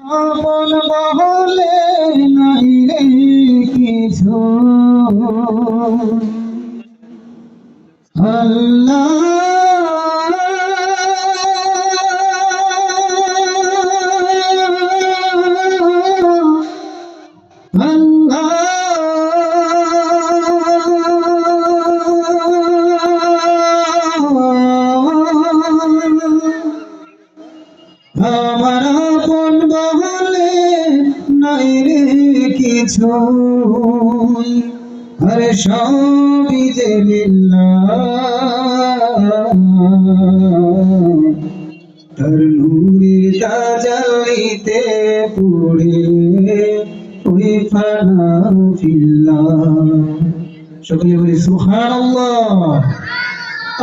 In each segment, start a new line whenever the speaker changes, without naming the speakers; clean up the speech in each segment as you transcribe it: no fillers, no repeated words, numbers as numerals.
আপন বহলে নাই রে কিছু আল্লাহ আমার আপন বহলে নাই রে কিছু আরে সবই যে লিল্লাহ তার নূরে তাজালিতে পড়ে ওই ফানা ফিল্লাহ সকলে বলি সুবহানাল্লাহ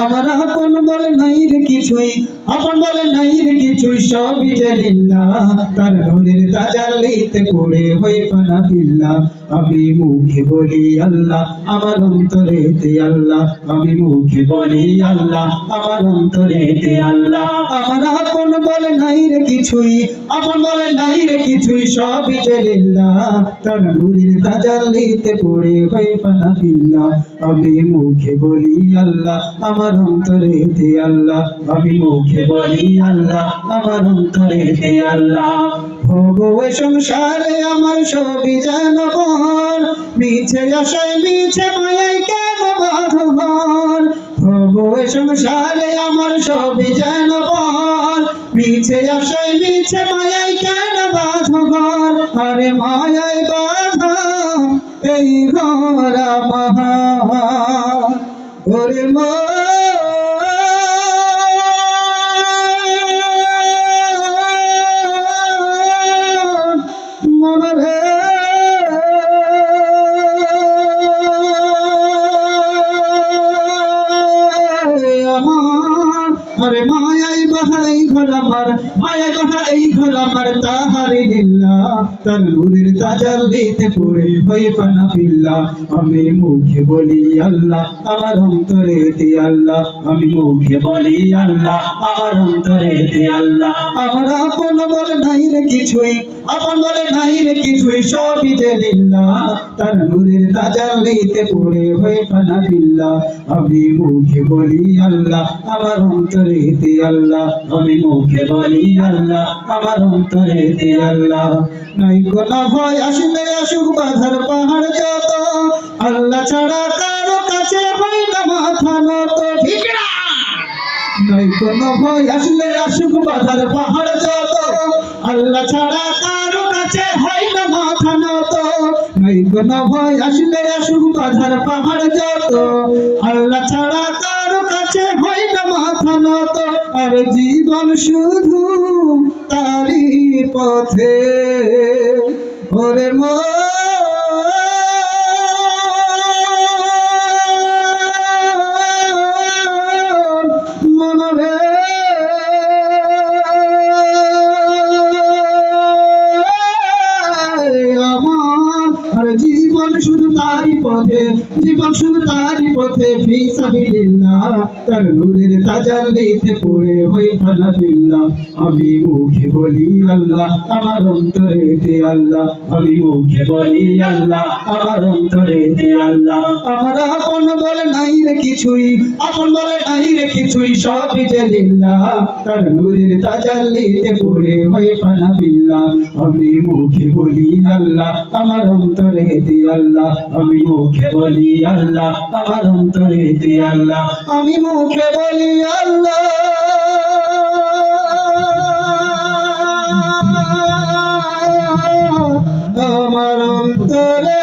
আমার আপন বলে নাই রে কিছুই আপন বলে নাই রে কিছুই সবই যে লিল্লাহ তার নূরের তাজাল্লিতে পড়ে হই ফানা ফিল্লাহ আমি মুখে বলি আল্লাহ আমার অন্তরেতে আল্লাহ আমি মুখে বলি আল্লাহ আমার অন্তরেতে আল্লাহ আমার আপন বলে নাই রে কিছুই আপন বলে নাই রে কিছুই সবই যে লিল্লাহ তার নূরের তাজাল্লিতে পড়ে হই ফানা ফিল্লাহ আমি মুখে বলি আল্লাহ আমার অন্তরেতে আল্লাহ আমি মুখে বলি আল্লাহ আমার অন্তরেতে আল্লাহ ভোগে সংসারে আমার সবই যেন বহর মিছে আশায় মিছে মায়ায় কেন বাঁধর ভোগে সংসারে আমার সবই যেন বহর মিছে আশায় মিছে মায়ায় কেন বাঁধর আরে মায়ায় বাঁধা এই ঘর আমার ওরে মা আরে মায়াই বাহাই ঘর আমার মায়া বাহা এই ঘর আমার তাহারি লিল্লাহ তার নূরের তাজাল্লিতে পড়ে হই ফানা ফিল্লাহ আমি মুখে বলি আল্লাহ আমার অন্তরেতে আল্লাহ আমি মুখে বলি আল্লাহ আমার অন্তরেতে আল্লাহ আমার আপন বলে নাই রে কিছুই আপন বলে নাই রে কিছুই সবই যে লিল্লাহ তার নূরের তাজাল্লিতে পড়ে হই ফানা ফিল্লাহ আমি মুখে বলি আল্লাহ আমার অন্তরেতে আল্লাহ আমি মুখে বলি আল্লাহ আমার অন্তরেতে আল্লাহ নাই কোন ভয় আসলে আসুক বাধার পাহাড় যত আল্লাহ ছাড়া কারো কাছে হই না মাথা নত ঠিক না নাই কোন ভয় আসলে আসুক বাধার পাহাড় যত আল্লাহ ছাড়া কারো কাছে হয় না মাথা নত নাই কোন ভয় আসলে আসুক বাধার পাহাড় যত আল্লাহ ছাড়া কারো কাছে হয় না মাথা নত আর জীবন শুধু তারি পথে ওরে মা জীবন শুধু তারি পথে জীবন শুধু তারি পথে ফি সাবিলিল্লাহ তার নূরের তাজাল্লিতে পড়ে হই ফানা ফিল্লাহ আমি মুখে বলি আল্লাহ আমার অন্তরেতে আল্লাহ আমি মুখে বলি আল্লাহ আমার অন্তরেতে আল্লাহ আমার আপন বলে নাই রে কিছুই আপন বলে নাই রে কিছুই সবই যে লিল্লাহ তার নূরের তাজাল্লিতে পড়ে হই ফানা ফিল্লাহ আমি মুখে বলি আল্লাহ আমার অন্তরেতে আল্লাহ আমি মুখে বলি আল্লাহ আমার অন্তরেতে আল্লাহ আমি মুখে বলি আল্লাহ আমার অন্তরে